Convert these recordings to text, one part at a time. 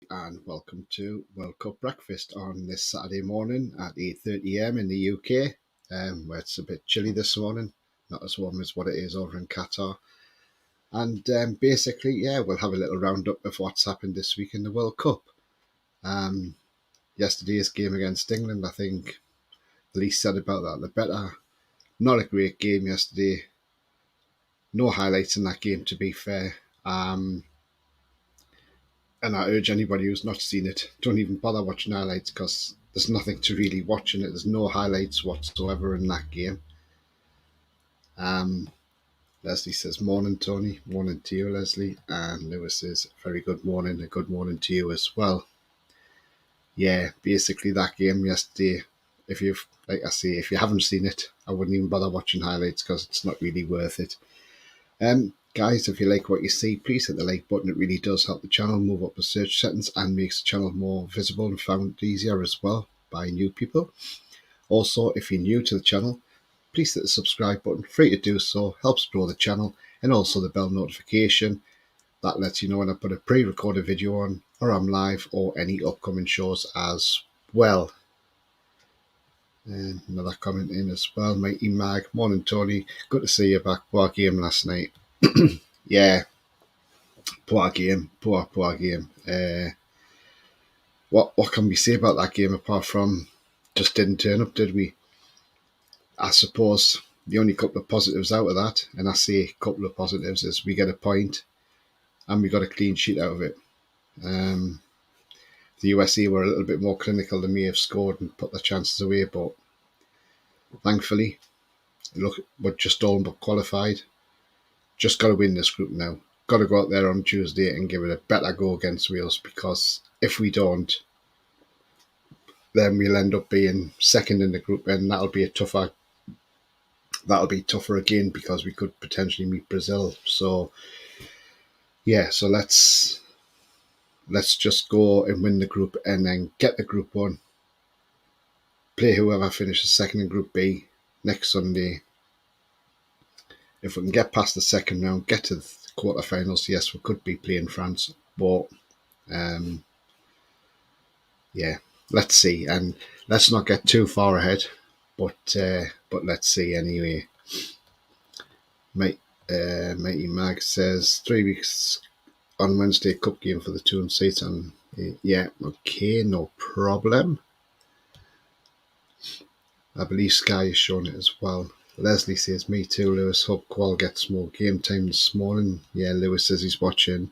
and welcome to World Cup breakfast on this Saturday morning at 8:30 a.m. in the UK, where it's a bit chilly this morning, not as warm as what it is over in Qatar. And basically, yeah, we'll have a little roundup of what's happened this week in the World Cup. Um, Yesterday's game against England, I think the least said about that, the better. Not a great game yesterday. No highlights in that game, to be fair. And I urge anybody who's not seen it, don't even bother watching highlights because there's nothing to really watch in it. There's no highlights whatsoever in that game. Um, Leslie says, morning, Tony. Morning to you, Leslie. And Lewis says, very good morning. A good morning to you as well. Yeah, basically that game yesterday, like I say, if you haven't seen it, I wouldn't even bother watching highlights because it's not really worth it. Guys, if you like what you see, please hit the like button. It really does help the channel move up the search settings and makes the channel more visible and found easier as well by new people. Also, if you're new to the channel, please hit the subscribe button. Free to do so, helps grow the channel, and also the bell notification. That lets you know when I put a pre-recorded video on, or I'm live, or any upcoming shows as well. And another comment in as well. Mighty Mag, morning Tony. Good to see you back. Poor game last night. Yeah, poor game. Poor game. What can we say about that game apart from just didn't turn up, did we? I suppose the only couple of positives out of that, and I say a couple of positives, is we get a point and we got a clean sheet out of it. The USA were a little bit more clinical. They may have scored and put their chances away, but thankfully, look, we're just all but qualified. Just got to win this group now. Got to go out there on Tuesday and give it a better go against Wales, because if we don't, then we'll end up being second in the group, and that'll be tougher again because we could potentially meet Brazil. So yeah, so let's just go and win the group and then get the group one. Play whoever finishes second in Group B next Sunday. If we can get past the second round, get to the quarterfinals, yes, we could be playing France, but yeah, let's see, and let's not get too far ahead. But let's see anyway. Mighty Mag says 3 weeks on Wednesday, cup game for the two and seats. And yeah, okay, no problem. I believe Sky is showing it as well. Leslie says, me too, Lewis. Hope Qual gets more game time this morning. Yeah, Lewis says he's watching.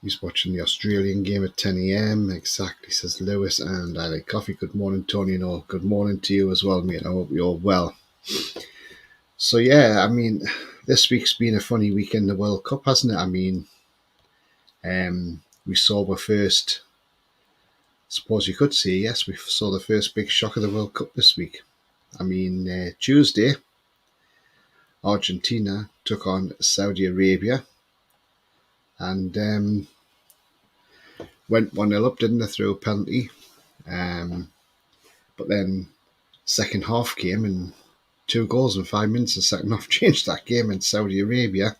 He's watching the Australian game at 10 a.m. Exactly, says Lewis. And I like coffee. Good morning, Tony. And all. Good morning to you as well, mate. I hope you're well. So yeah, I mean, this week's been a funny week in the World Cup, hasn't it? I mean, we saw the first, suppose you could say, yes, we saw the first big shock of the World Cup this week. I mean, Tuesday, Argentina took on Saudi Arabia and went 1-0 up, didn't they, through a penalty. But then second half came and 2 goals in 5 minutes. The second half changed that game, and Saudi Arabia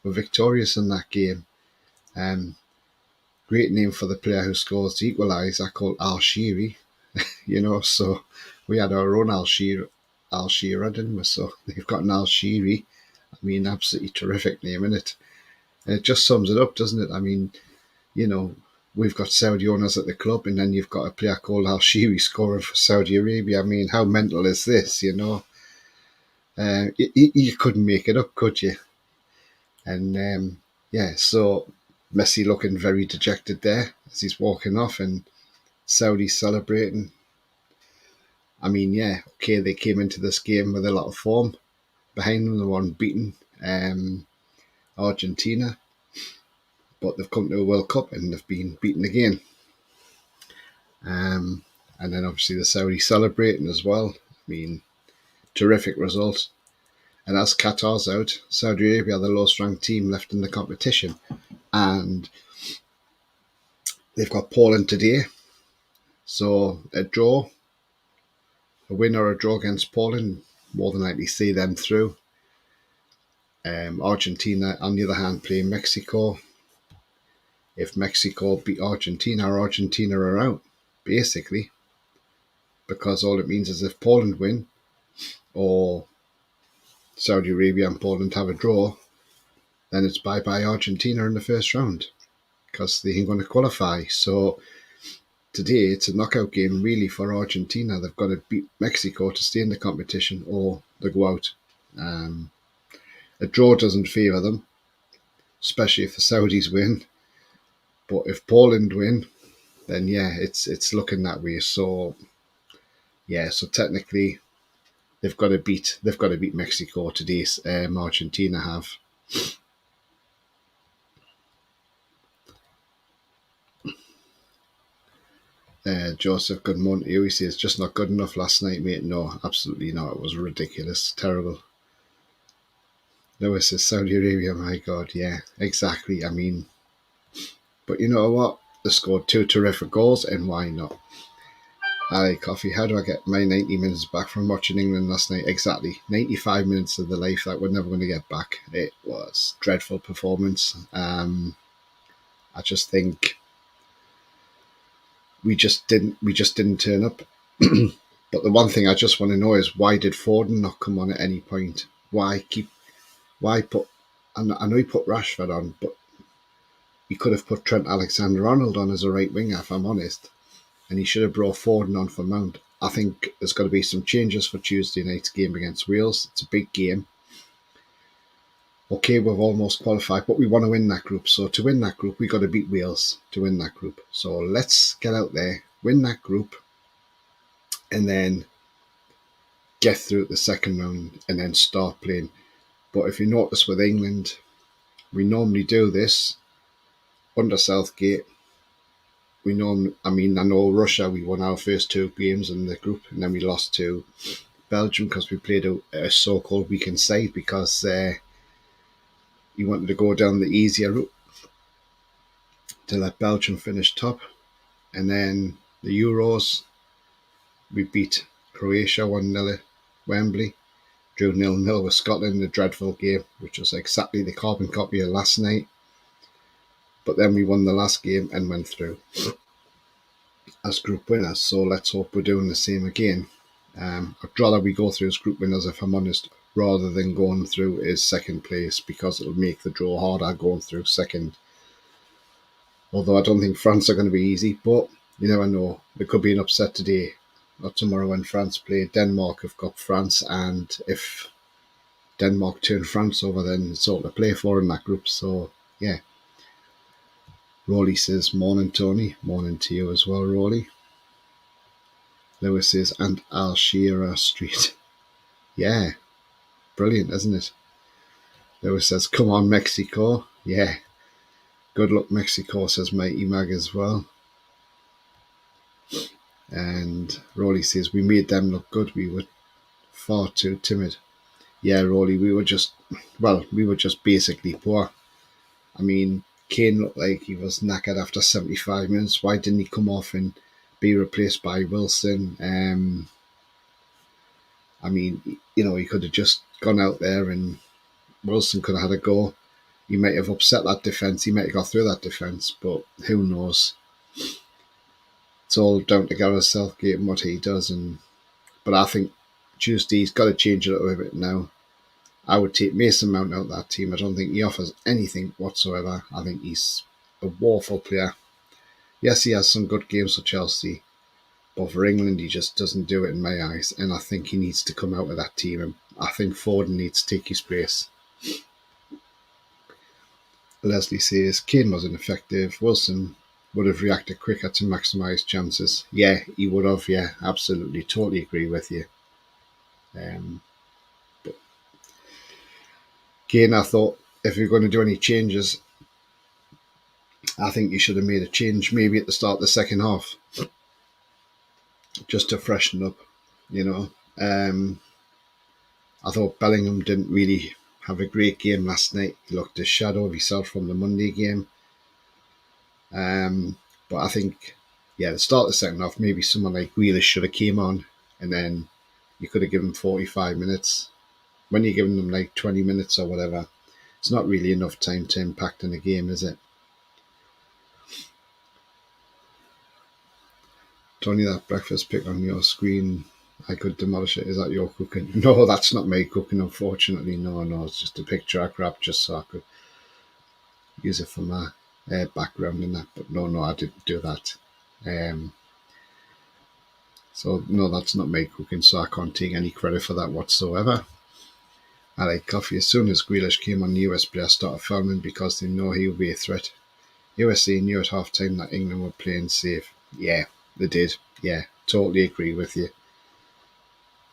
were victorious in that game. Great name for the player who scores the equaliser, called Al-Shiri. So we had our own Al-Shira, didn't we? So they've got an Al-Shiri. I mean, absolutely terrific name, isn't it? And it just sums it up, doesn't it? I mean, we've got Saudi owners at the club, and then you've got a player called Al-Shiri scoring for Saudi Arabia. I mean, how mental is this, you couldn't make it up, could you? And yeah, so Messi looking very dejected there as he's walking off, and Saudi celebrating. I mean, yeah, okay, they came into this game with a lot of form behind them. They were unbeaten Argentina, but they've come to a World Cup and they've been beaten again. And then obviously the Saudi celebrating as well. I mean, terrific result. And as Qatar's out, Saudi Arabia are the lowest ranked team left in the competition. And they've got Poland today. So a win or a draw against Poland, more than likely see them through. Argentina, on the other hand, play Mexico. If Mexico beat Argentina are out, basically, because all it means is if Poland win or Saudi Arabia and Poland have a draw, then it's bye-bye Argentina in the first round because they ain't going to qualify. So today it's a knockout game really for Argentina. They've got to beat Mexico to stay in the competition or they go out. A draw doesn't favour them, especially if the Saudis win. But if Poland win, then yeah, it's looking that way. So yeah, so technically they've got to beat Mexico today. Argentina have. Joseph, good morning to you. He says, just not good enough last night, mate. No, absolutely not. It was ridiculous. Terrible. Lewis says, Saudi Arabia, my God. Yeah, exactly. I mean, but you know what? They scored 2 terrific goals, and why not? Aye, Coffee, how do I get my 90 minutes back from watching England last night? Exactly. 95 minutes of the life that we're never going to get back. It was a dreadful performance. I just think we just didn't turn up. But the one thing I just want to know is why did Foden not come on at any point? Why put? I know he put Rashford on, but he could have put Trent Alexander-Arnold on as a right winger, if I'm honest, and he should have brought Foden on for Mount. I think there's got to be some changes for Tuesday night's game against Wales. It's a big game. Okay, we've almost qualified, but we want to win that group. So to win that group, we got to beat Wales to win that group. So let's get out there, win that group, and then get through the second round and then start playing. But if you notice with England, we normally do this under Southgate. I know Russia, we won our first 2 games in the group and then we lost to Belgium because we played a so-called weakened side because he wanted to go down the easier route to let Belgium finish top. And then the Euros, we beat Croatia 1-0 at Wembley, drew 0-0 with Scotland, a dreadful game, which was exactly the carbon copy of last night. But then we won the last game and went through as group winners. So let's hope we're doing the same again. I'd rather we go through as group winners, if I'm honest, rather than going through as second place, because it'll make the draw harder going through second. Although I don't think France are going to be easy, but you never know. There could be an upset today or tomorrow when France play. Denmark have got France, and if Denmark turn France over, then it's all to play for in that group. So yeah. Rolly says, morning Tony. Morning to you as well, Rolly. Lewis says, and Al-Shira Street. Yeah, brilliant, isn't it? Lewis says, come on, Mexico. Yeah, good luck, Mexico, says Mighty Mag as well. And Rolly says, we made them look good. We were far too timid. Yeah, Rolly, we were just basically poor. I mean, Kane looked like he was knackered after 75 minutes. Why didn't he come off and be replaced by Wilson? I mean, you know, he could have just gone out there and Wilson could have had a go. He might have upset that defence. He might have got through that defence, but who knows? It's all down to Gareth Southgate and what he does. But I think Tuesday's got to change a little bit now. I would take Mason Mount out of that team. I don't think he offers anything whatsoever. I think he's a woeful player. Yes, he has some good games for Chelsea, but for England, he just doesn't do it in my eyes. And I think he needs to come out of that team. And I think Foden needs to take his place. Leslie says, Kane wasn't effective. Wilson would have reacted quicker to maximise chances. Yeah, he would have. Yeah, absolutely. Totally agree with you. But Kane, I thought, if you're going to do any changes, I think you should have made a change maybe at the start of the second half, just to freshen up, you know. I thought Bellingham didn't really have a great game last night. He looked a shadow of himself from the Monday game. But I think, yeah, the start of the second half, maybe someone like Grealish should have came on, and then you could have given 45 minutes. When you're giving them like 20 minutes or whatever, It's not really enough time to impact in a game, is it? Tony, that breakfast pic on your screen, I could demolish it. Is that your cooking? No, that's not me cooking, unfortunately. No, it's just a picture I grabbed just so I could use it for my background in that. But no, I didn't do that. So no, that's not me cooking, so I can't take any credit for that whatsoever. I like coffee. As soon as Grealish came on, the US players started filming because they know he would be a threat. USA knew at half time that England were playing safe. Yeah, they did. Yeah, totally agree with you.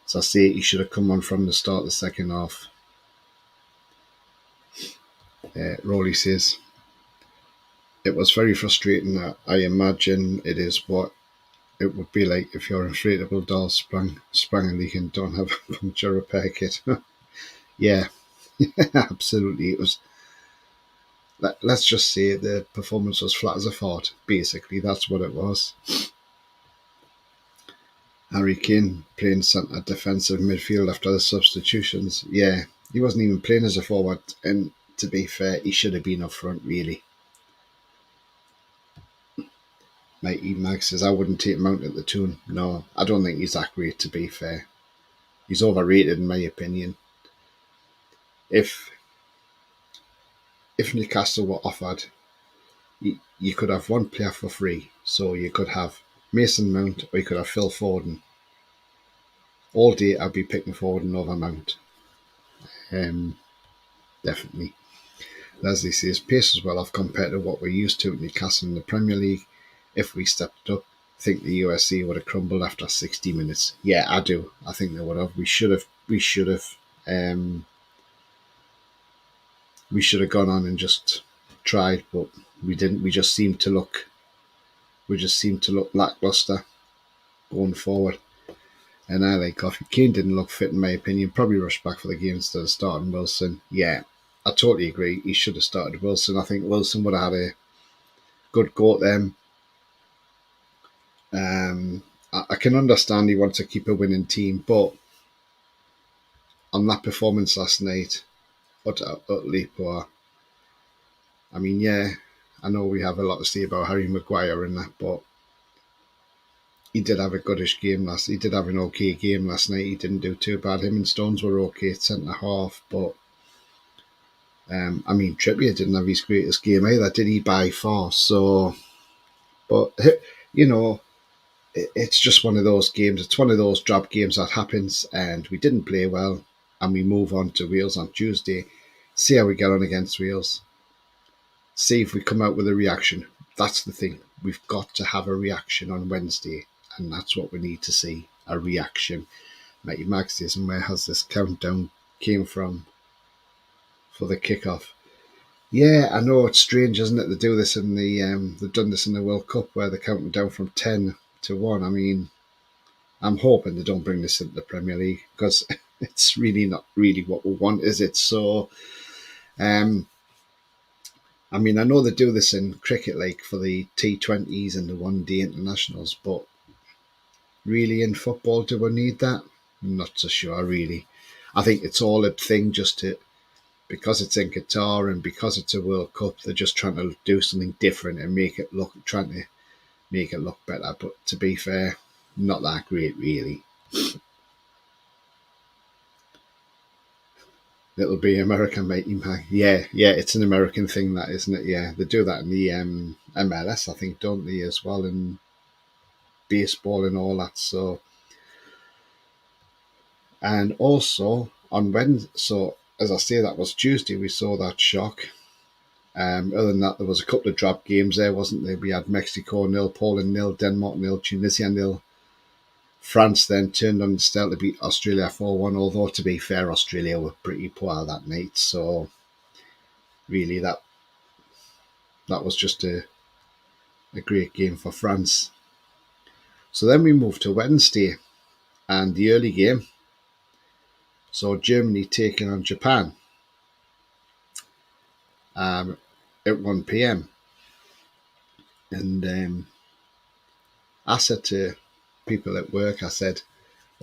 So I say he should have come on from the start of the second half. Rowley says, it was very frustrating. I imagine it is what it would be like if your inflatable doll sprang a leak and don't have a puncture repair kit. Yeah, absolutely. It was. Let's just say the performance was flat as a fart. Basically, that's what it was. Harry Kane playing centre defensive midfield after the substitutions. Yeah, he wasn't even playing as a forward, and to be fair, he should have been up front, really. Mikey Mag says, I wouldn't take Mount at the tune. No, I don't think he's that great, to be fair. He's overrated, in my opinion. If Newcastle were offered, you could have one player for free. So you could have Mason Mount or you could have Phil Foden. All day I'd be picking Foden over Mount. Definitely. Leslie says, pace is well off compared to what we're used to at Newcastle in the Premier League. If we stepped up, I think the USC would have crumbled after 60 minutes. Yeah, I do. I think they would have. We should have gone on and just tried, but we didn't. We just seemed to look lackluster going forward. And I like coffee. Kane didn't look fit, in my opinion. Probably rushed back for the game instead of starting Wilson. Yeah, I totally agree. He should have started Wilson. I think Wilson would have had a good go at them. I can understand he wants to keep a winning team, but on that performance last night, utterly poor. I mean, yeah, I know we have a lot to say about Harry Maguire and that, but he did have a goodish game last. He did have an okay game last night. He didn't do too bad. Him and Stones were okay at centre half, but I mean, Trippier didn't have his greatest game either, did he? By far. So, but you know, it's just one of those games. It's one of those drab games that happens, and we didn't play well, and we move on to Wales on Tuesday. See how we get on against Wales. See if we come out with a reaction. That's the thing. We've got to have a reaction on Wednesday, and that's what we need to see, a reaction. Matty Max says, and where has this countdown came from for the kickoff? Yeah, I know it's strange, isn't it? They do this in the they've done this in the World Cup where they're counting down from 10 to 1. I mean, I'm hoping they don't bring this into the Premier League because it's really not really what we want, is it? So, I mean, I know they do this in cricket, like for the T20s and the one-day internationals, but really in football, do we need that? I'm not so sure, really. I think it's all a thing just to, because it's in Qatar and because it's a World Cup, they're just trying to do something different and trying to make it look better. But to be fair, not that great, really. It'll be American, mate. Yeah, it's an American thing, that, isn't it? Yeah, they do that in the MLS, I think, don't they, as well, in baseball and all that. So, and also on Wednesday, so as I say, that was Tuesday, we saw that shock. Other than that, there was a couple of drab games there, wasn't there? We had Mexico 0, Poland 0, Denmark 0, Tunisia 0. France then turned on the style to beat Australia 4-1, although to be fair, Australia were pretty poor that night. So really that was just a great game for France. So then we moved to Wednesday and the early game. So Germany taking on Japan at 1 p.m. And I said to people at work, I said,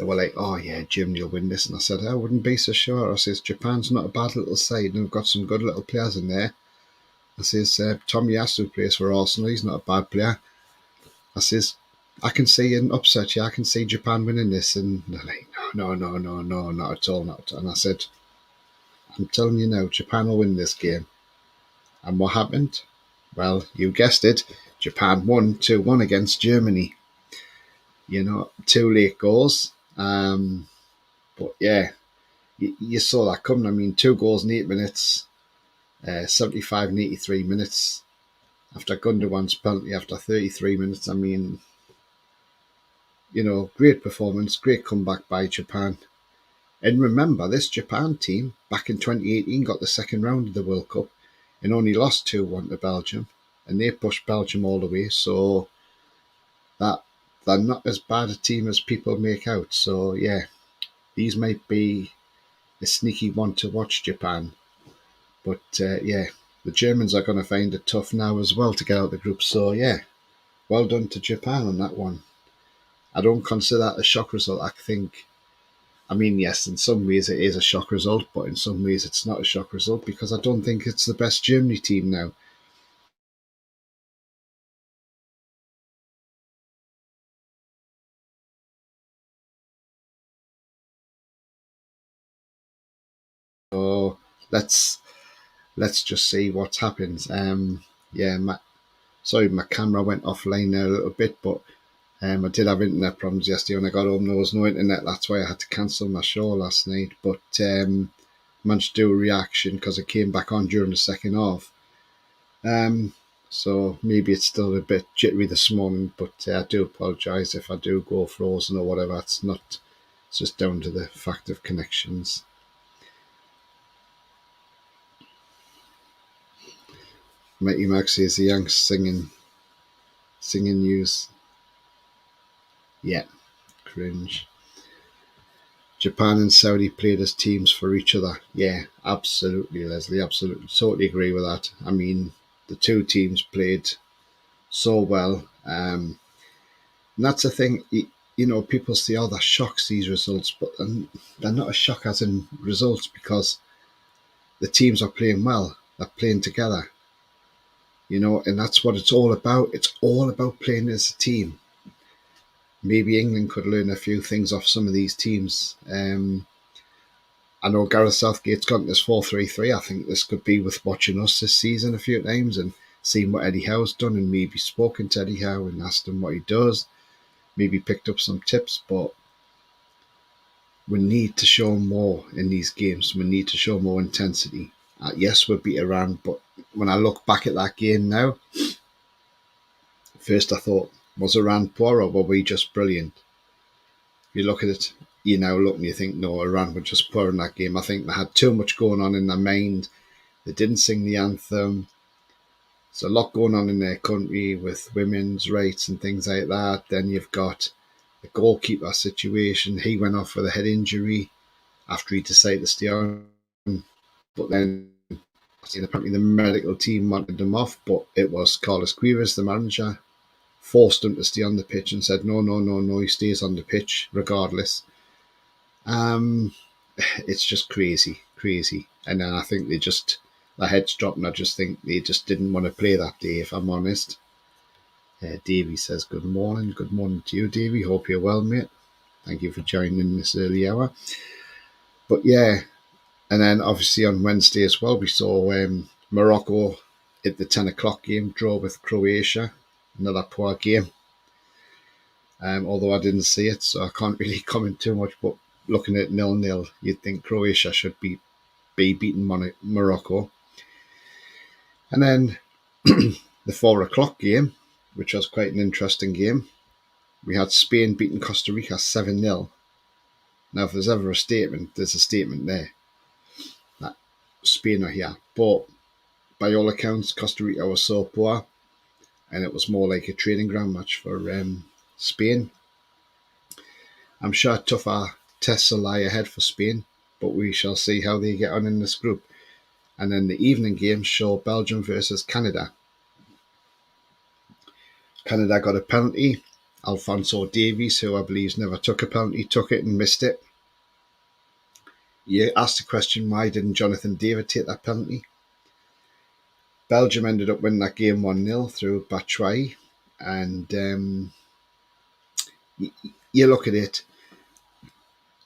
they were like, "Oh yeah, Germany will win this," and I said, "I wouldn't be so sure." I says, "Japan's not a bad little side, and we've got some good little players in there." I says, "Tomiyasu plays for Arsenal. He's not a bad player." I says, "I can see an upset. Yeah, I can see Japan winning this." And they're like, "No, no, no, no, no, not at all, not at all." And I said, "I'm telling you now, Japan will win this game." And what happened? Well, you guessed it. Japan won 2-1 against Germany. You know, 2 late goals. But yeah, you saw that coming. I mean, 2 goals in 8 minutes, 75 and 83 minutes after Gundogan's penalty after 33 minutes. I mean, you know, great performance, great comeback by Japan. And remember, this Japan team back in 2018 got the second round of the World Cup and only lost 2-1 to Belgium. And they pushed Belgium all the way. So that they're not as bad a team as people make out. So yeah, these might be a sneaky one to watch, Japan. But yeah, the Germans are going to find it tough now as well to get out of the group. So yeah, well done to Japan on that one. I don't consider that a shock result. I mean, yes, in some ways it is a shock result, but in some ways it's not a shock result because I don't think it's the best Germany team now. So let's let's just see what happens. Yeah, my camera went offline there a little bit, but I did have internet problems yesterday when I got home. There was no internet. That's why I had to cancel my show last night. But managed to do a reaction because it came back on during the second half. So maybe it's still a bit jittery this morning, but I do apologise if I do go frozen or whatever. It's not. It's just down to the fact of connections. Mighty Max is the Yanks singing news. Yeah, cringe. Japan and Saudi played as teams for each other. Yeah, absolutely, Leslie. Absolutely. Totally agree with that. I mean, the two teams played so well. And that's the thing. You know, people say, oh, that shocks these results, but they're not a shock as in results because the teams are playing well. They're playing together. You know, and that's what it's all about. It's all about playing as a team. Maybe England could learn a few things off some of these teams. I know Gareth Southgate's gotten this 4-3-3. I think this could be with watching us this season a few times and seeing what Eddie Howe's done and maybe spoken to Eddie Howe and asked him what he does. Maybe picked up some tips, but we need to show more in these games. We need to show more intensity. Yes, we'll beat Iran, but when I look back at that game now, first I thought, was Iran poor or were we just brilliant? If you look at it, you now look and you think, no, Iran were just poor in that game. I think they had too much going on in their mind. They didn't sing the anthem. There's a lot going on in their country with women's rights and things like that. Then you've got the goalkeeper situation. He went off with a head injury after he decided to stay on. But then apparently the medical team wanted him off, but it was Carlos Queiroz, the manager, forced him to stay on the pitch and said, no, no, no, no, he stays on the pitch regardless. It's just crazy, crazy. And then I think their heads dropped, and I just think they just didn't want to play that day, if I'm honest. Davey says, good morning. Good morning to you, Davey. Hope you're well, mate. Thank you for joining this early hour. But yeah, and then obviously on Wednesday as well, we saw Morocco at the 10 o'clock game, draw with Croatia. Another poor game. Although I didn't see it, so I can't really comment too much. But looking at 0-0, you'd think Croatia should be beating Morocco. And then the 4 o'clock game, which was quite an interesting game, we had Spain beating Costa Rica 7-0. Now, if there's ever a statement, there's a statement there that Spain are here. But by all accounts, Costa Rica was so poor, and it was more like a training ground match for Spain. I'm sure tougher tests will lie ahead for Spain, but we shall see how they get on in this group. And then the evening games show Belgium versus Canada. Canada got a penalty, Alphonso Davies, who I believe never took a penalty, took it and missed it. You asked the question, why didn't Jonathan David take that penalty? Belgium ended up winning that game 1-0 through Batshuayi. And you look at it,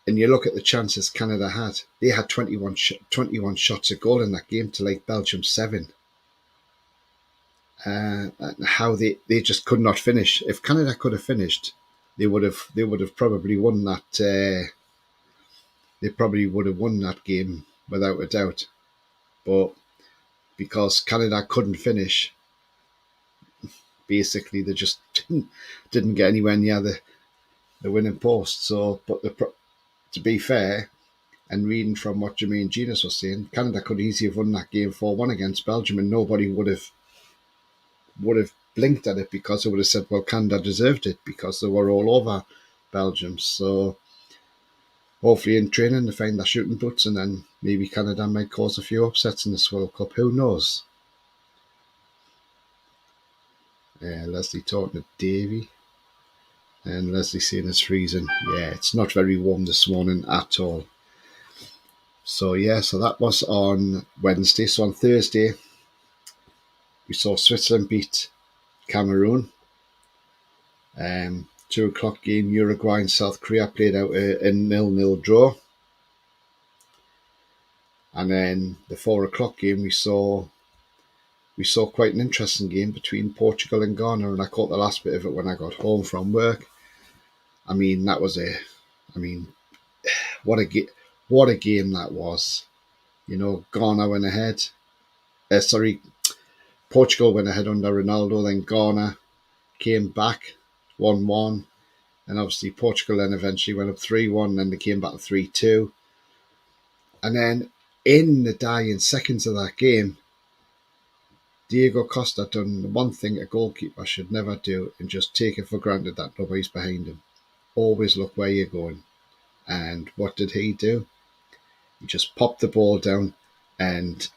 and you look at the chances Canada had. They had 21 shots a goal in that game to like Belgium 7. How they just could not finish. If Canada could have finished, they would have probably won that. They probably would have won that game without a doubt. But because Canada couldn't finish, basically they just didn't get anywhere near the winning post. So, but to be fair, and reading from what Jermaine Genius was saying, Canada could easily have won that game 4-1 against Belgium, and nobody would have blinked at it, because they would have said, well, Canada deserved it because they were all over Belgium. So hopefully in training they find their shooting boots, and then maybe Canada might cause a few upsets in this World Cup. Who knows? Leslie talking to Davey, and Leslie saying it's freezing. Yeah, it's not very warm this morning at all. So yeah, so that was on Wednesday. So on Thursday, we saw Switzerland beat Cameroon. 2 o'clock game, Uruguay and South Korea played out a 0-0 draw. And then the 4 o'clock game, we saw quite an interesting game between Portugal and Ghana, and I caught the last bit of it when I got home from work. I mean, that was what a game that was. You know, Ghana went ahead. Portugal went ahead under Ronaldo, then Ghana came back 1-1, and obviously Portugal then eventually went up 3-1, then they came back 3-2. And then in the dying seconds of that game, Diego Costa done the one thing a goalkeeper should never do, and just take it for granted that nobody's behind him. Always look where you're going. And what did he do? He just popped the ball down, and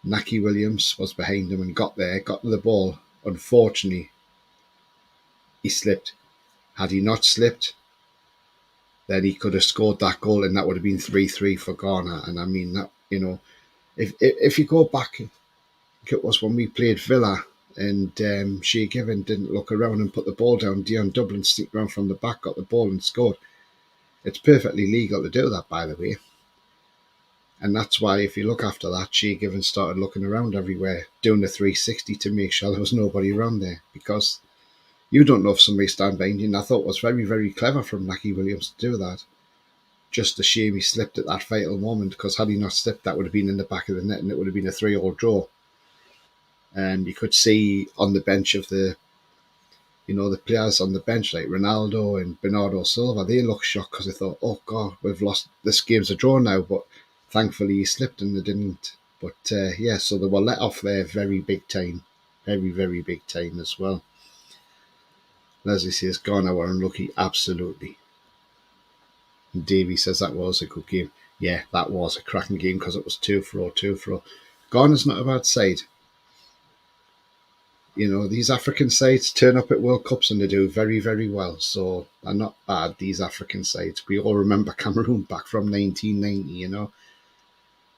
Naki Williams was behind him and got to the ball. Unfortunately, he slipped. Had he not slipped, then he could have scored that goal, and that would have been 3-3 for Ghana. And I mean, that, you know, if you go back, it was when we played Villa, and Shea Given didn't look around and put the ball down. Dion Dublin sneaked around from the back, got the ball and scored. It's perfectly legal to do that, by the way. And that's why, if you look after that, Shea Given started looking around everywhere, doing the 360 to make sure there was nobody around there, because you don't know if somebody's standing behind you. And I thought it was very, very clever from Naki Williams to do that. Just a shame he slipped at that vital moment, because had he not slipped, that would have been in the back of the net and it would have been a 3-3 draw. And you could see on the bench of the players on the bench like Ronaldo and Bernardo Silva, they looked shocked because they thought, oh God, we've lost, this game's a draw now. But thankfully he slipped and they didn't. But so they were let off there very big time. Very, very big time as well. Leslie says, Ghana were unlucky, absolutely. And Davey says that was a good game. Yeah, that was a cracking game because it was 2-4. Ghana's not a bad side. You know, these African sides turn up at World Cups and they do very, very well. So they're not bad, these African sides. We all remember Cameroon back from 1990, you know,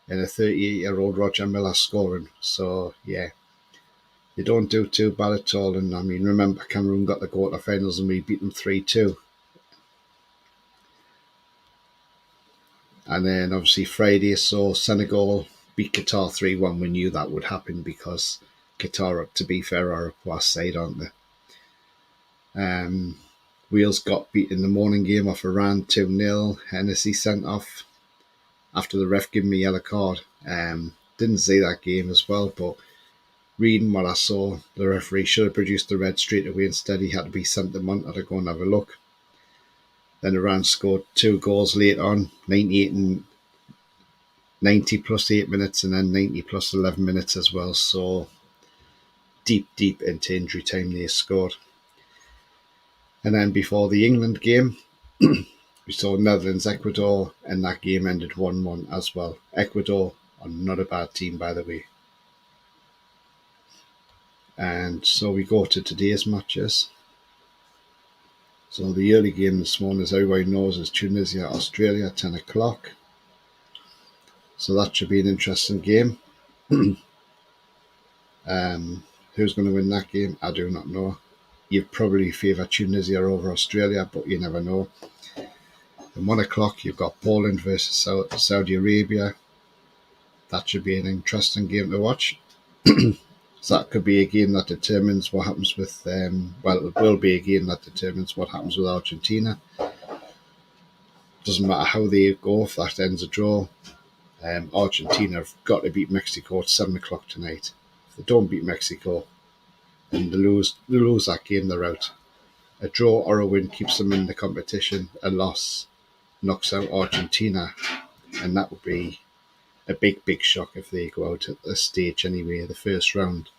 and a 38-year-old Roger Milla scoring. So, yeah, they don't do too bad at all. And, I mean, remember, Cameroon got the quarterfinals and we beat them 3-2. And then, obviously, Friday saw Senegal beat Qatar 3-1. We knew that would happen because Qatar, to be fair, are a poor side, aren't they? Wales got beat in the morning game off Iran 2-0. Hennessy sent off after the ref gave me a yellow card. Didn't see that game as well, but reading what I saw, the referee should have produced the red straight away. Instead, he had to be sent to Monta to go and have a look. Then Iran scored 2 goals late on, 98 and 90 plus 8 minutes, and then 90 plus 11 minutes as well. So deep into injury time they scored. And then before the England game, we saw Netherlands-Ecuador, and that game ended 1-1 as well. Ecuador are not a bad team, by the way. And so we go to today's matches. So the early game this morning, as everybody knows, is Tunisia, Australia, 10 o'clock. So that should be an interesting game. Who's going to win that game? I do not know. You'd probably favour Tunisia over Australia, but you never know. At 1 o'clock, you've got Poland versus Saudi Arabia. That should be an interesting game to watch. So that could be a game that determines what happens with, it will be a game that determines what happens with Argentina. Doesn't matter how they go, if that ends a draw. Argentina have got to beat Mexico at 7 o'clock tonight. If they don't beat Mexico and they lose that game, they're out. A draw or a win keeps them in the competition. A loss knocks out Argentina, and that would be a big shock if they go out at this stage anyway, the first round.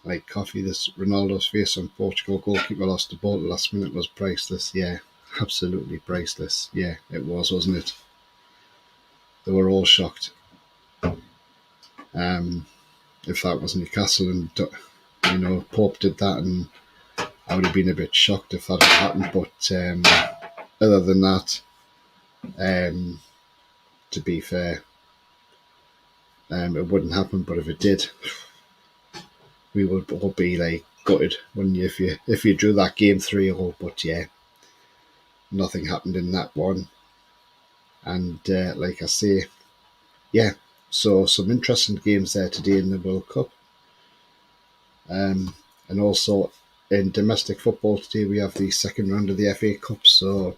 Like coffee, this Ronaldo's face on Portugal goalkeeper lost the ball at the last minute was priceless. Yeah, absolutely priceless. Yeah, it was, wasn't it? They were all shocked. If that was Newcastle and Pope did that, and I would have been a bit shocked if that had happened. But other than that, to be fair, it wouldn't happen. But if it did, we would all be like gutted, wouldn't you? If you drew that game 3-0. But yeah, nothing happened in that one. And like I say, yeah. So some interesting games there today in the World Cup. And also in domestic football today, we have the second round of the FA Cup. So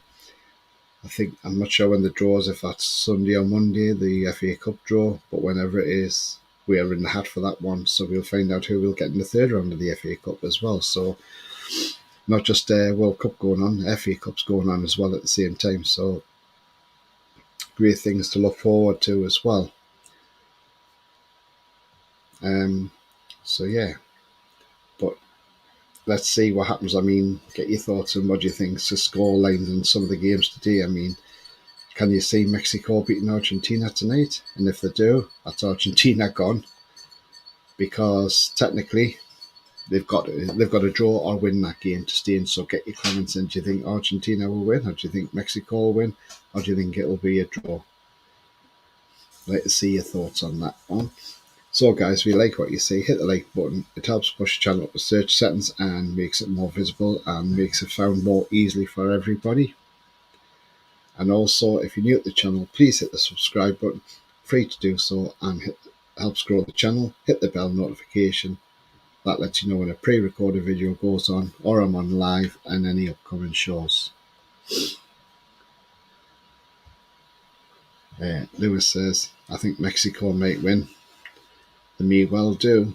I'm not sure when the draw is, if that's Sunday or Monday, the FA Cup draw, but whenever it is, we are in the hat for that one. So we'll find out who will get in the third round of the FA Cup as well. So not just World Cup going on, FA Cup's going on as well at the same time. So great things to look forward to as well. So yeah, but let's see what happens. I mean, get your thoughts on what do you think the score lines in some of the games today. I mean, can you see Mexico beating Argentina tonight? And if they do, that's Argentina gone, because technically they've got to draw or win that game to stay in. So get your comments in. Do you think Argentina will win, or do you think Mexico will win, or do you think it will be a draw? I'd like to see your thoughts on that one. So guys, if you like what you see, hit the like button. It helps push the channel up the search settings and makes it more visible and makes it found more easily for everybody. And also, if you're new to the channel, please hit the subscribe button. Free to do so, and helps grow the channel. Hit the bell notification. That lets you know when a pre-recorded video goes on, or I'm on live, and any upcoming shows. Lewis says, I think Mexico might win. They may well do.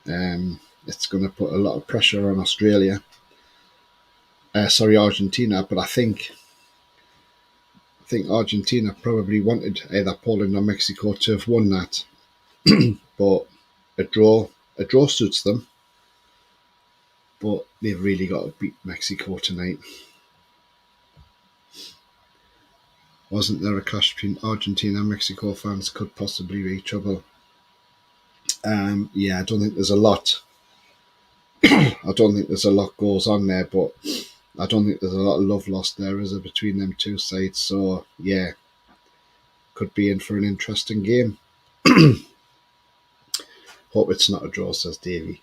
It's going to put a lot of pressure on Argentina, but I think Argentina probably wanted either Poland or Mexico to have won that. But a draw suits them. But they've really got to beat Mexico tonight. Wasn't there a clash between Argentina and Mexico fans could possibly be trouble? Yeah, I don't think there's a lot. I don't think there's a lot goes on there, but I don't think there's a lot of love lost there, is there, between them two sides? So yeah, could be in for an interesting game. Hope it's not a draw, says Davey.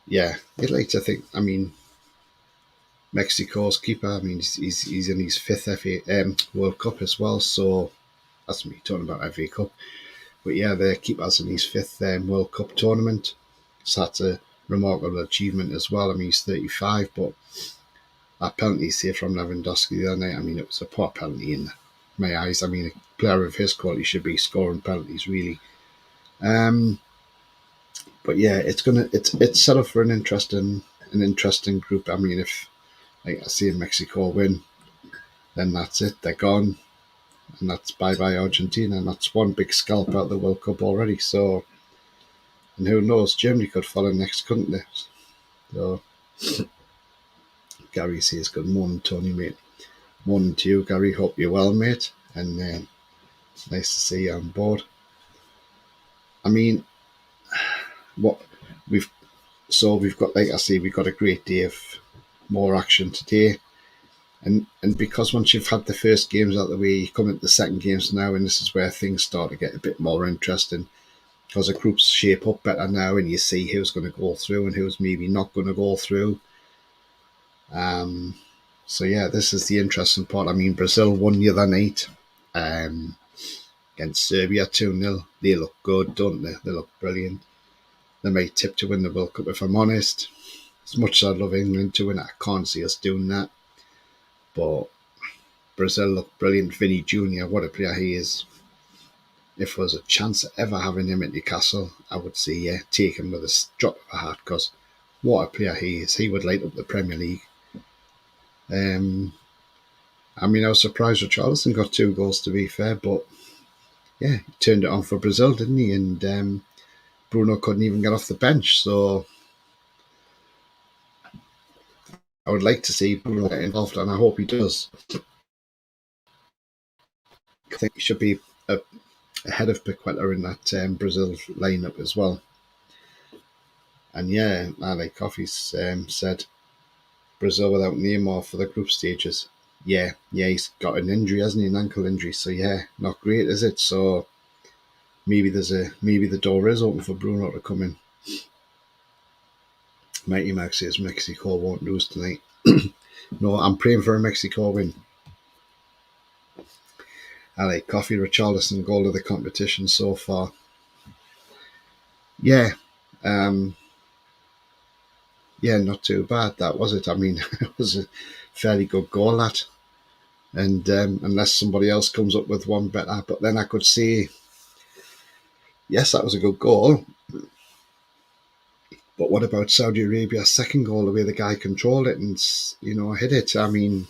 Yeah, you'd like to think. I mean, Mexico's keeper, I mean, he's in his fifth World Cup as well. So that's me talking about FA Cup. But yeah, their keeper's in his fifth World Cup tournament. So that's a remarkable achievement as well. I mean, he's 35, but that penalty save from Lewandowski the other night, I mean, it was a poor penalty in my eyes. I mean, a player of his quality should be scoring penalties, really. But yeah, it's set up for an interesting group. I mean, if like I see Mexico win, then that's it. They're gone, and that's bye Argentina, and that's one big scalp out of the World Cup already. So, and who knows, Germany could follow next, couldn't they? So, Gary says, "Good morning, Tony, mate. Morning to you, Gary. Hope you're well, mate, and nice to see you on board." I mean, what we've got, like I say, we've got a great day of more action today. And because once you've had the first games out of the way, you come into the second games now, and this is where things start to get a bit more interesting because the groups shape up better now, and you see who's going to go through and who's maybe not going to go through. So yeah, this is the interesting part. I mean, Brazil won the other night against Serbia 2-0. They look good, don't they? They look brilliant. They might tip to win the World Cup, if I'm honest. As much as I'd love England to win, I can't see us doing that. But Brazil look brilliant. Vinny Jr., what a player he is. If there was a chance of ever having him at Newcastle, I would say, yeah, take him with a drop of a hat, because what a player he is. He would light up the Premier League. I mean, I was surprised Richarlison got 2 goals, to be fair, but yeah, he turned it on for Brazil, didn't he? And Bruno couldn't even get off the bench, so I would like to see Bruno get involved, and I hope he does. I think he should be ahead of Paqueta in that Brazil lineup as well. And yeah, like Coffee's said, Brazil without Neymar for the group stages. Yeah, he's got an injury, hasn't he? An ankle injury. So yeah, not great, is it? So maybe the door is open for Bruno to come in. Mighty Max says Mexico won't lose tonight. No, I'm praying for a Mexico win. I like Coffee. Richarlison goal of the competition so far. Yeah, not too bad. That was it. I mean, it was a fairly good goal, that. And unless somebody else comes up with one better, but then I could say, yes, that was a good goal. But what about Saudi Arabia's second goal, the way the guy controlled it and, hit it? I mean,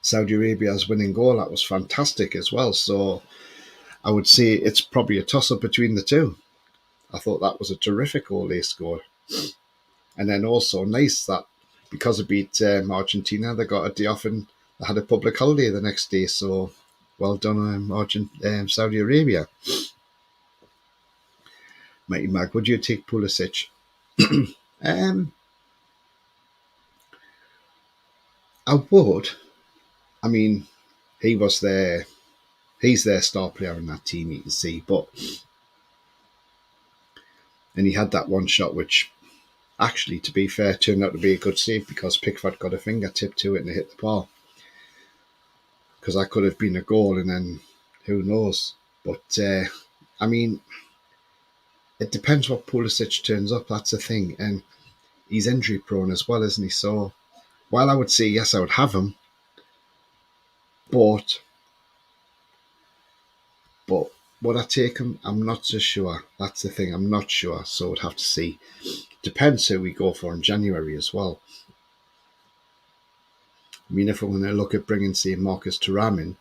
Saudi Arabia's winning goal, that was fantastic as well. So I would say it's probably a toss-up between the two. I thought that was a terrific goal they scored. And then also nice that because it beat Argentina, they got a day off and they had a public holiday the next day. So well done, Saudi Arabia. Mighty Mag, would you take Pulisic? I would. I mean, he's their star player in that team, you can see. And he had that one shot, which actually, to be fair, turned out to be a good save because Pickford got a fingertip to it and it hit the bar. Because that could have been a goal, and then who knows? But I mean, it depends what Pulisic turns up. That's the thing, and he's injury prone as well, isn't he? So, while I would say yes, I would have him, but would I take him? I'm not so sure. That's the thing. I'm not sure. So I'd have to see. Depends who we go for in January as well. I mean, if we're going to look at bringing, say, Marcus Thuram in,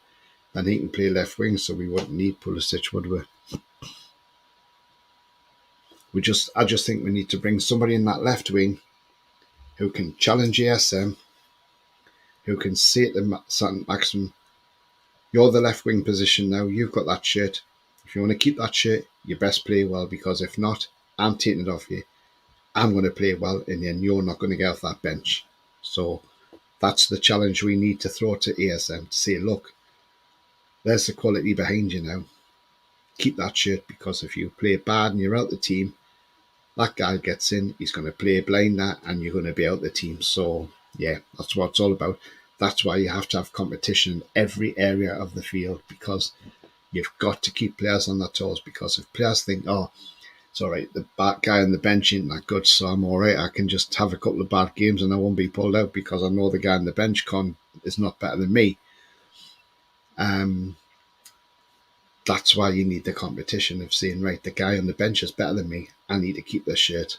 then he can play left wing, so we wouldn't need Pulisic, would we? I just think we need to bring somebody in that left wing who can challenge ASM, who can say to St. Maxim, you're the left wing position now, you've got that shirt. If you want to keep that shirt, you best play well, because if not, I'm taking it off you. I'm going to play well, and then you're not going to get off that bench. So that's the challenge we need to throw to ASM, to say, look, there's the quality behind you now. Keep that shirt, because if you play bad and you're out the team, that guy gets in, he's going to play blinder, and you're going to be out the team. So yeah, that's what it's all about. That's why you have to have competition in every area of the field, because you've got to keep players on their toes. Because if players think, oh, it's all right, the bad guy on the bench ain't that good, so I'm all right, I can just have a couple of bad games and I won't be pulled out because I know the guy on the bench is not better than me. That's why you need the competition of saying, right, the guy on the bench is better than me, I need to keep this shirt.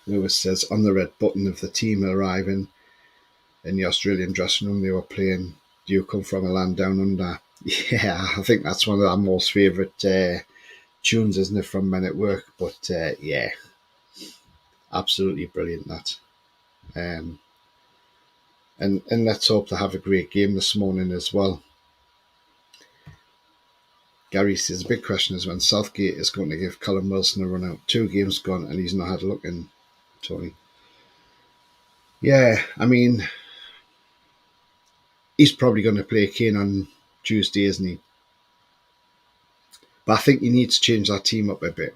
Lewis says, on the red button of the team arriving in the Australian dressing room, they were playing Do You Come From a Land Down Under? Yeah, I think that's one of our most favourite tunes, isn't it, from Men at Work? But yeah, absolutely brilliant, that. And let's hope to have a great game this morning as well. Gary says, the big question is when Southgate is going to give Callum Wilson a run out. 2 games gone and he's not had a look in Tony. Yeah, I mean, he's probably going to play Kane on Tuesday, isn't he? But I think he needs to change that team up a bit.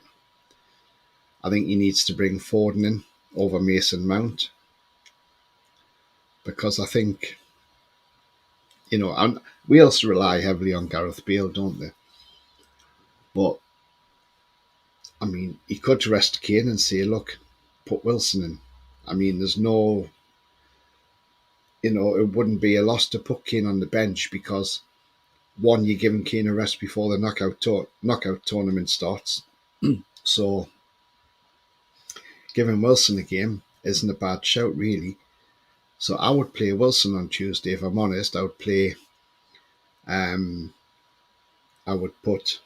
I think he needs to bring Foden in over Mason Mount, because I think, and Wales rely heavily on Gareth Bale, don't they? But I mean, he could rest Kane and say, look, put Wilson in. I mean, there's no, it wouldn't be a loss to put Kane on the bench, because one, you're giving Kane a rest before the knockout tournament starts. So giving Wilson a game isn't a bad shout, really. So I would play Wilson on Tuesday, if I'm honest. I would put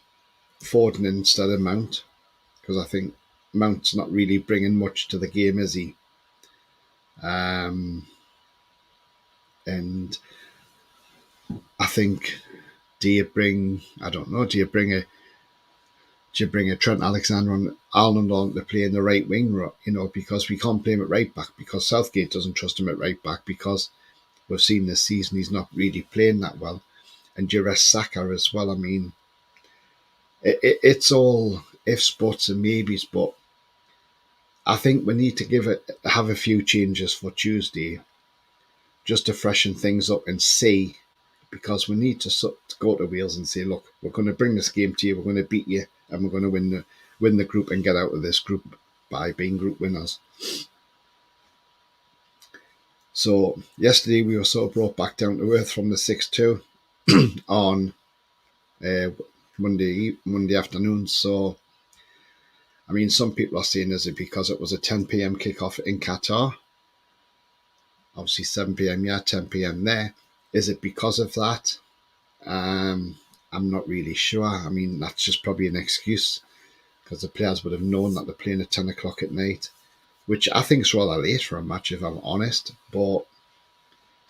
Foden in instead of Mount, because I think Mount's not really bringing much to the game, is he? And I think, do you bring a Trent Alexander-Arnold on to play in the right wing, because we can't play him at right back, because Southgate doesn't trust him at right back, because we've seen this season he's not really playing that well. And do you rest Saka as well? I mean, it's all ifs, buts and maybes, but I think we need to have a few changes for Tuesday, just to freshen things up and see, because we need to go to Wales and say, look, we're going to bring this game to you, we're going to beat you, and we're going to win the group and get out of this group by being group winners. So yesterday we were sort of brought back down to earth from the 6-2 on Monday afternoon. So, I mean, some people are saying, is it because it was a 10 p.m. kickoff in Qatar? Obviously 7 p.m. 10 p.m. there. Is it because of that? I'm not really sure. I mean, that's just probably an excuse, because the players would have known that they're playing at 10 o'clock at night, which I think is rather late for a match, if I'm honest. But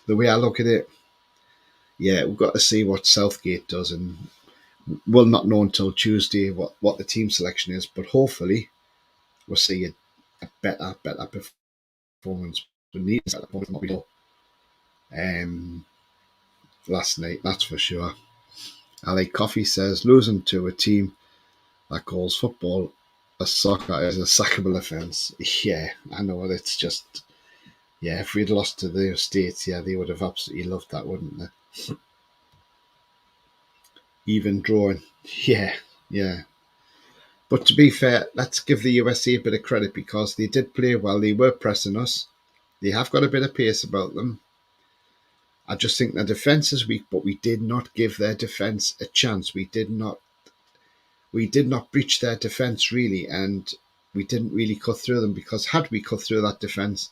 the way I look at it, yeah, we've got to see what Southgate does, and we'll not know until Tuesday what the team selection is. But hopefully we'll see a better performance. We need a better performance last night, that's for sure. Ali Coffee says, losing to a team that calls football a soccer is a sackable offence. Yeah, I know. It's just, yeah, if we'd lost to the States, yeah, they would have absolutely loved that, wouldn't they? Even drawing. Yeah. But to be fair, let's give the USA a bit of credit, because they did play well. They were pressing us. They have got a bit of pace about them. I just think their defence is weak, but we did not give their defence a chance. We did not breach their defence, really, and we didn't really cut through them, because had we cut through that defence,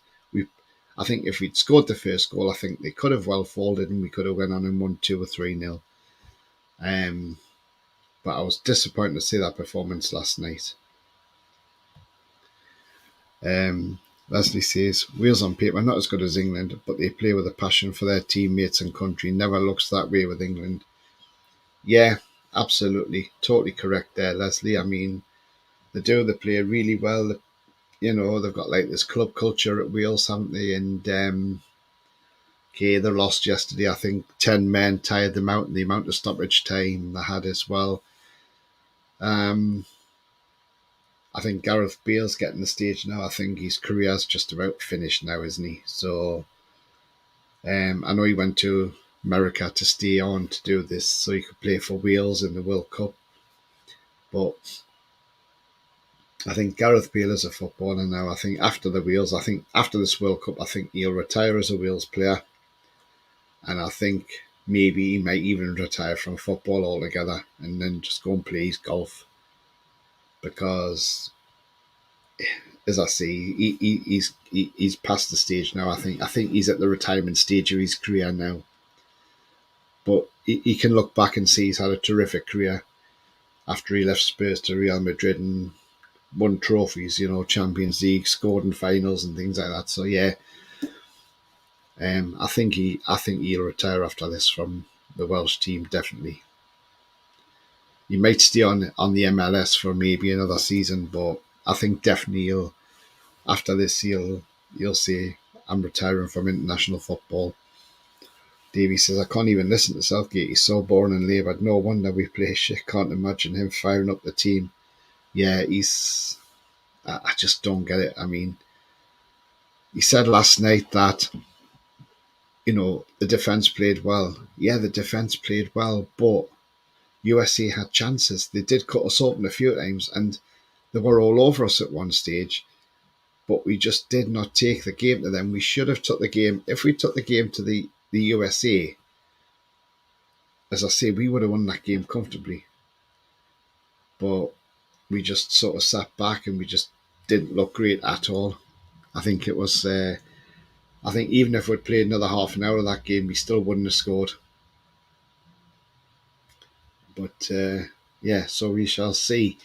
I think if we'd scored the first goal, I think they could have well folded and we could have went on and won 2 or 3-0. But I was disappointed to see that performance last night. Leslie says, Wales on paper not as good as England, but they play with a passion for their teammates and country. Never looks that way with England. Yeah, absolutely. Totally correct there, Leslie. I mean, they play really well. They've got like this club culture at Wales, haven't they? And they lost yesterday. I think 10 men tired them out, and the amount of stoppage time they had as well. I think Gareth Bale's getting the stage now. I think his career's just about finished now, isn't he? So I know he went to America to stay on to do this so he could play for Wales in the World Cup. But I think Gareth Bale is a footballer now. I think after this World Cup, I think he'll retire as a Wales player. And I think maybe he might even retire from football altogether and then just go and play his golf. Because, as I say, he's past the stage now. I think he's at the retirement stage of his career now. But he can look back and see he's had a terrific career after he left Spurs to Real Madrid and won trophies, Champions League, scored in finals and things like that. So yeah, I think he'll retire after this from the Welsh team, definitely. He might stay on the MLS for maybe another season, but I think definitely after this, you'll say, I'm retiring from international football. Davey says, I can't even listen to Southgate. He's so boring and laboured. No wonder we play shit. Can't imagine him firing up the team. Yeah, I just don't get it. I mean, he said last night that, the defence played well. Yeah, the defence played well, but USA had chances. They did cut us open a few times, and they were all over us at one stage. But we just did not take the game to them. We should have took the game. If we took the game to the USA, as I say, we would have won that game comfortably. But we just sort of sat back and we just didn't look great at all. I think it was. I think even if we'd played another half an hour of that game, we still wouldn't have scored. But yeah, so we shall see.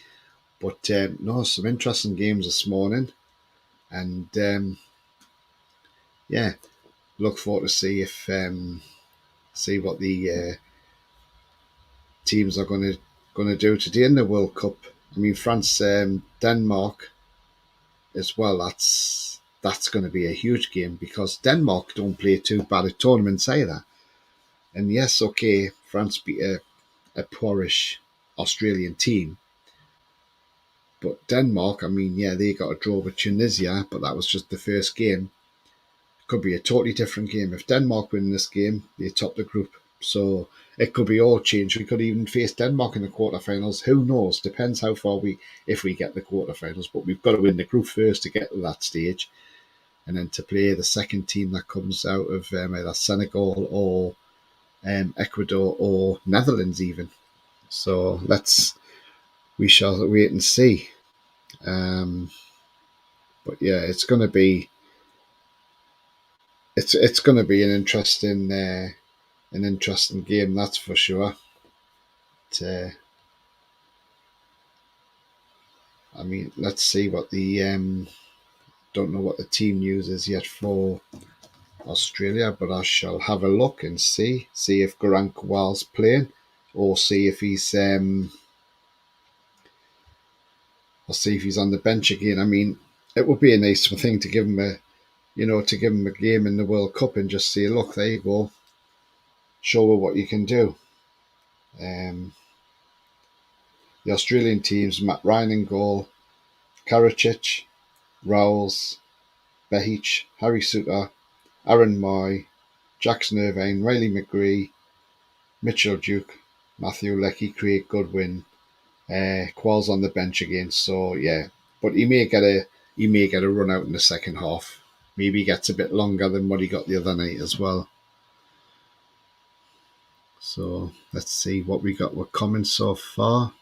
But no, some interesting games this morning, and yeah, look forward to see what the teams are going to do today in the World Cup. I mean, France, Denmark as well. That's going to be a huge game because Denmark don't play too bad at tournaments either. And yes, okay, France beat a poorish Australian team, but Denmark, I mean, yeah, they got a draw with Tunisia, but that was just the first game. Could be a totally different game. If Denmark win this game, they top the group. So it could be all changed. We could even face Denmark in the quarterfinals. Who knows? Depends how far if we get the quarterfinals. But we've got to win the group first to get to that stage, and then to play the second team that comes out of either Senegal or Ecuador or Netherlands even. So we shall wait and see. But yeah, it's going to be an interesting game, that's for sure. But, I mean, let's see what the don't know what the team news is yet for Australia, but I shall have a look and see if Garang Kowal's playing, or see if he's on the bench again. I mean, it would be a nice thing to give him a game in the World Cup and just say, look, there you go, show her what you can do. The Australian teams: Matt Ryan in goal, Karacic, Rowles, Behich, Harry Souttar, Aaron Moy, Jackson Irvine, Riley McGree, Mitchell Duke, Matthew Leckie, Craig Goodwin. Qual's on the bench again, so yeah. But he may get a run out in the second half. Maybe he gets a bit longer than what he got the other night as well. So let's see what we got with comments so far.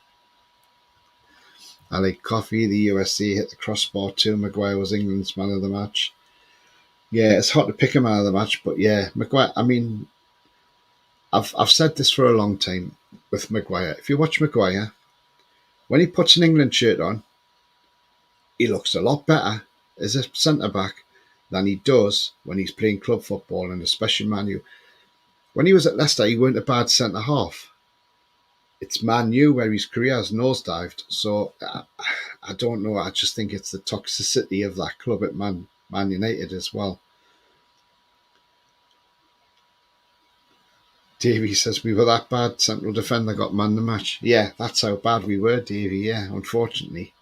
Ali Coffey, the USA hit the crossbar too. Maguire was England's man of the match. Yeah, it's hard to pick a man of the match, but yeah, Maguire. I mean, I've said this for a long time with Maguire. If you watch Maguire, when he puts an England shirt on, he looks a lot better as a centre back than he does when he's playing club football, and especially Man U. When he was at Leicester, he weren't a bad centre half. It's Man U where his career has nosedived. So I don't know. I just think it's the toxicity of that club at Man United as well. Davey says we were that bad. Central defender got man the match. Yeah, that's how bad we were, Davey. Yeah, unfortunately.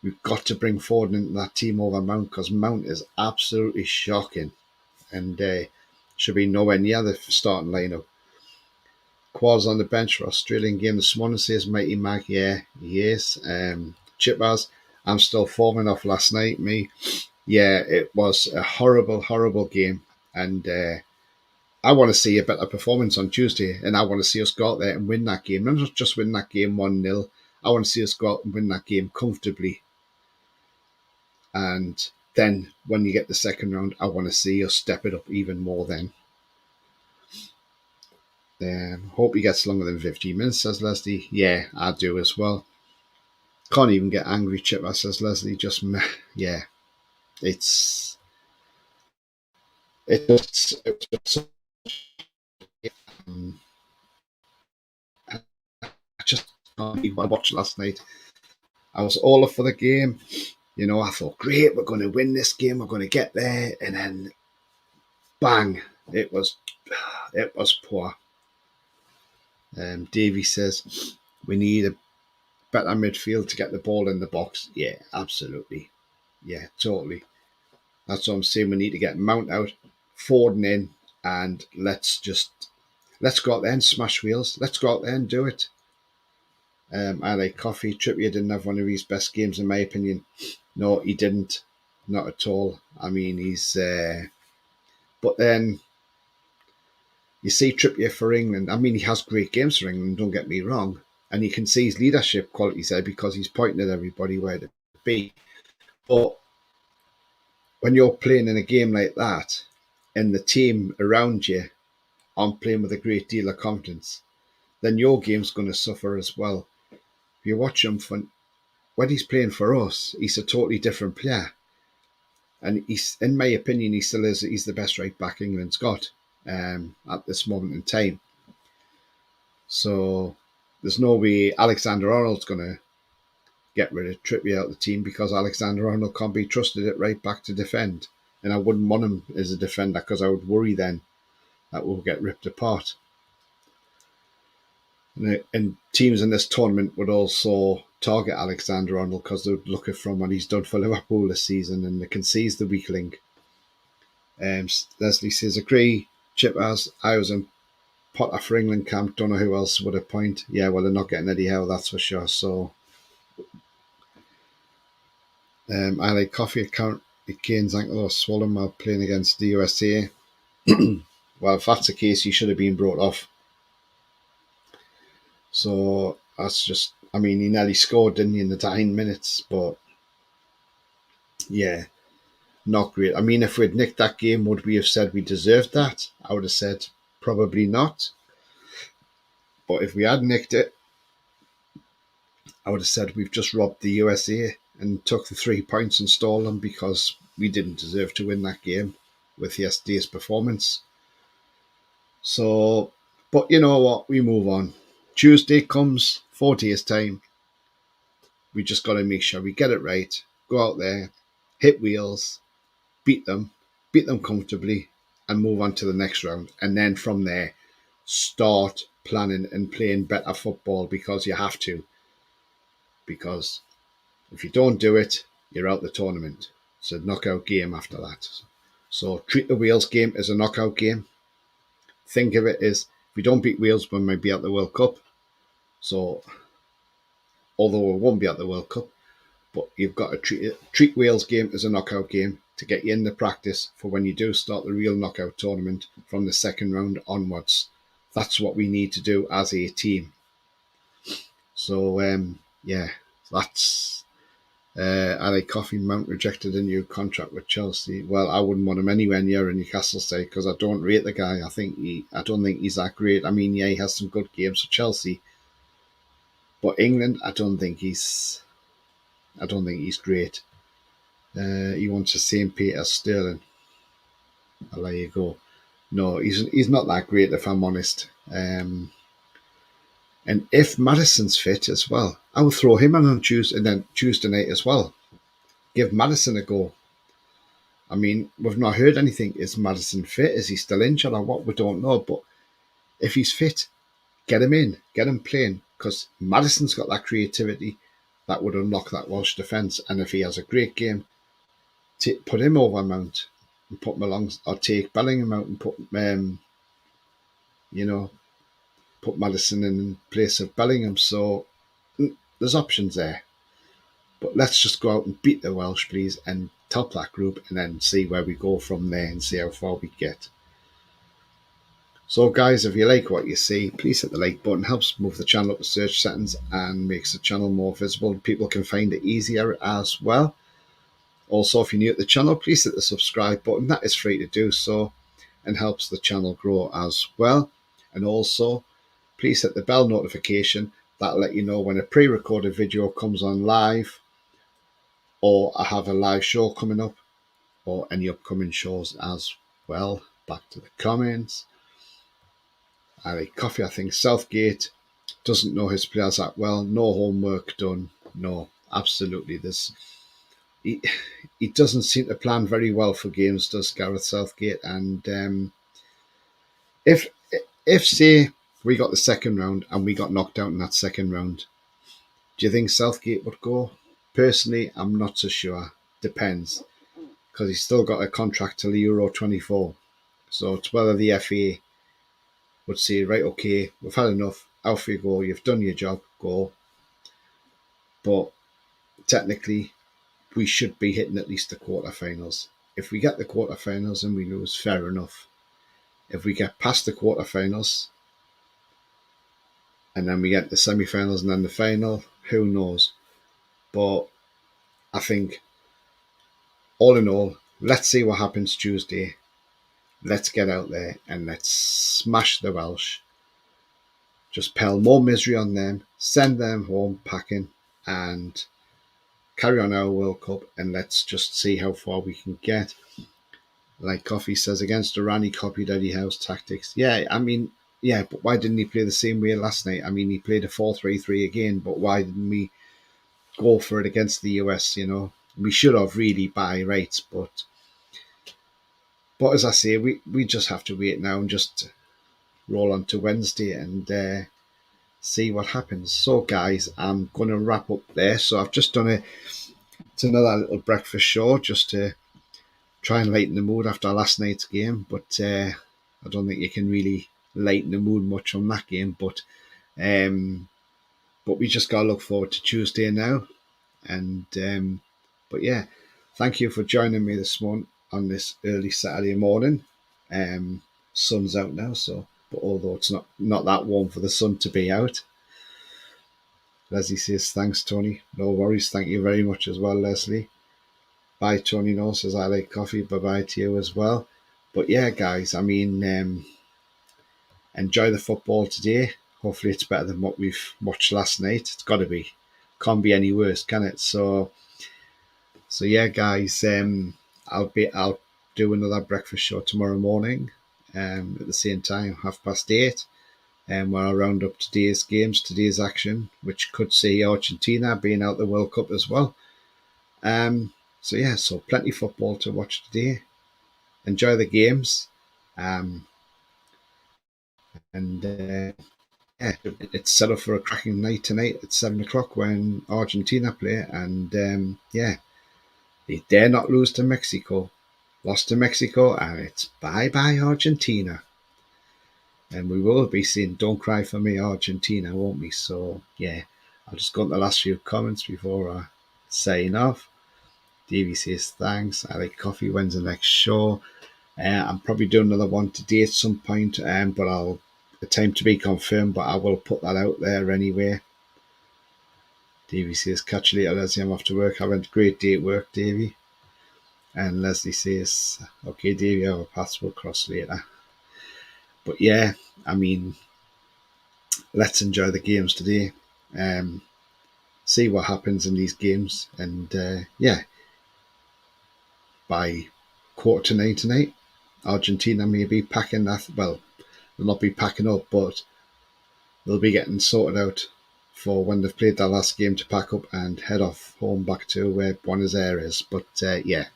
We've got to bring Ford into that team over Mount, because Mount is absolutely shocking and should be nowhere near the starting lineup. Qual's on the bench for Australian game this morning, says Mighty Mag. Yeah, he is. Chipaz, I'm still forming off last night, me. Yeah, it was a horrible, horrible game. And I want to see a better performance on Tuesday, and I want to see us go out there and win that game. Not just win that game 1-0. I want to see us go out and win that game comfortably. And then when you get the second round, I want to see us step it up even more then. Hope he gets longer than 15 minutes, says Leslie. Yeah, I do as well. Can't even get angry, Chipper, says Leslie. Just, yeah, it's just I just can't believe what I watched last night. I was all up for the game. I thought, great, we're going to win this game, we're going to get there, and then bang, it was poor. Davey says we need a better midfield to get the ball in the box. Yeah, absolutely. Yeah, totally. That's what I'm saying. We need to get Mount out, Foden in, and let's go out there and smash wheels. Let's go out there and do it. I like Coffee. Trippier didn't have one of his best games, in my opinion. No, he didn't. Not at all. I mean, he's. But then you see Trippier for England. I mean, he has great games for England, don't get me wrong. And you can see his leadership qualities there because he's pointing at everybody where to be. But when you're playing in a game like that and the team around you aren't playing with a great deal of confidence, then your game's going to suffer as well. If you watch him, when he's playing for us, he's a totally different player. And he's, in my opinion, he still is. He's the best right back England's got at this moment in time. So there's no way Alexander Arnold's going to get rid of Trippier out of the team because Alexander Arnold can't be trusted at right back to defend. And I wouldn't want him as a defender because I would worry then that we'll get ripped apart. And teams in this tournament would also target Alexander Arnold because they would look at from what he's done for Liverpool this season and they can see he's the weak link. Leslie says, agree, Chippers, I was in Potter for England camp, don't know who else would appoint. Yeah, well, they're not getting Eddie Howe, that's for sure. So I like Coffee account. Kane's ankle was swollen while playing against the USA. Well, if that's the case, he should have been brought off. So that's just, I mean, he nearly scored, didn't he, in the 9 minutes? But yeah, not great. I mean, if we'd nicked that game, would we have said we deserved that? I would have said probably not. But if we had nicked it, I would have said we've just robbed the USA and took the 3 points and stole them because we didn't deserve to win that game with yesterday's performance. So, but you know what? We move on. Tuesday comes, 4 days' time. We just got to make sure we get it right. Go out there, hit wheels, beat them comfortably, and move on to the next round. And then from there, start planning and playing better football because you have to. Because if you don't do it, you're out the tournament. It's a knockout game after that. So treat the Wales game as a knockout game. Think of it as, if we don't beat Wales, we might be at the World Cup. So, although we won't be at the World Cup, but you've got to treat Wales game as a knockout game to get you in the practice for when you do start the real knockout tournament from the second round onwards. That's what we need to do as a team. So, yeah, that's... Ali Coffee Mount rejected a new contract with Chelsea. Well, I wouldn't want him anywhere near a Newcastle side because I don't rate the guy. I don't think he's that great. I mean, yeah, he has some good games for Chelsea, but England, I don't think he's great. He wants the same pay as Sterling. I'll let you go. No, he's not that great if I'm honest. And if Maddison's fit as well, I will throw him on Tuesday and then Tuesday night as well. Give Maddison a go. I mean, we've not heard anything. Is Maddison fit? Is he still injured or what? We don't know. But if he's fit, get him in, get him playing, because Maddison's got that creativity that would unlock that Welsh defence. And if he has a great game, put him over Mount and put him along, or take Bellingham out and put put Maddison in place of Bellingham. So there's options there. But let's just go out and beat the Welsh, please, and top that group and then see where we go from there and see how far we get. So guys, if you like what you see, please hit the like button. It helps move the channel up the search settings and makes the channel more visible. People can find it easier as well. Also, if you're new to the channel, please hit the subscribe button. That is free to do so and helps the channel grow as well. And also, please hit the bell notification. That'll let you know when a pre-recorded video comes on live, or I have a live show coming up, or any upcoming shows as well. Back to the comments. I like Coffee. I think Southgate doesn't know his players that well. No homework done. No, absolutely. he doesn't seem to plan very well for games, does Gareth Southgate? And if say we got the second round and we got knocked out in that second round, do you think Southgate would go? Personally, I'm not so sure. Depends, because he's still got a contract till Euro 24. So it's whether the FA would say, right, okay, we've had enough, off you go, you've done your job, go. But technically, we should be hitting at least the quarterfinals. If we get the quarterfinals and we lose, fair enough. If we get past the quarterfinals and then we get the semi-finals and then the final, who knows? But I think, all in all, let's see what happens Tuesday. Let's get out there and let's smash the Welsh. Just pile more misery on them, send them home packing, and carry on our World Cup, and let's just see how far we can get. Like Coffee says, against Iran, he copied Eddie Howe's tactics. Yeah, I mean, yeah, but why didn't he play the same way last night? I mean, he played a 4-3-3 again, but why didn't we go for it against the US, you know? We should have really by rights, but as I say, we just have to wait now and just roll on to Wednesday and see what happens. So, guys, I'm going to wrap up there. So I've just done it's another little breakfast show just to try and lighten the mood after last night's game. But I don't think you can really lighten the mood much on that game. But we just got to look forward to Tuesday now. And but yeah, thank you for joining me this morning on this early Saturday morning. Sun's out now, so but although it's not that warm for the sun to be out. Leslie says, thanks, Tony. No worries. Thank you very much as well, Leslie. Bye, Tony. No says, I like coffee. Bye-bye to you as well. But yeah, guys, I mean, enjoy the football today. Hopefully it's better than what we've watched last night. It's got to be. Can't be any worse, can it? So yeah, guys, I'll do another breakfast show tomorrow morning at the same time, 8:30. And where I'll round up today's games, today's action, which could see Argentina being out the World Cup as well. So yeah, so plenty of football to watch today. Enjoy the games. And yeah, it's set up for a cracking night tonight at 7 o'clock when Argentina play. And yeah, they dare not lose to Mexico. Lost to Mexico, and it's bye-bye Argentina. And we will be seeing Don't Cry For Me Argentina, won't we? So, yeah, I'll just go on the last few comments before I sign off. Davey says, thanks. I like coffee. When's the next show? I'm probably doing another one today at some point, but the time to be confirmed, but I will put that out there anyway. Davey says, catch you later, Leslie. I'm off to work. Have a great day at work, Davey. And Leslie says, okay, Davey, our paths will cross later. But yeah, I mean, let's enjoy the games today. See what happens in these games. And yeah, by 8:45 tonight, Argentina may be packing that. Well, they'll not be packing up, but they'll be getting sorted out for when they've played their last game to pack up and head off home back to Buenos Aires. But yeah.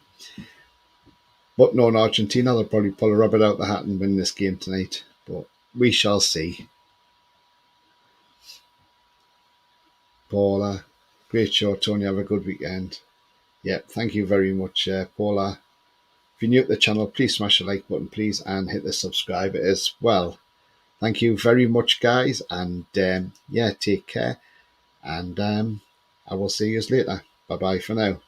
But no, in Argentina, they'll probably pull a rabbit out the hat and win this game tonight. But we shall see. Paula, great show, Tony. Have a good weekend. Yeah, thank you very much, Paula. If you're new to the channel, please smash the like button, please, and hit the subscribe as well. Thank you very much, guys, and yeah, take care. And I will see you later. Bye-bye for now.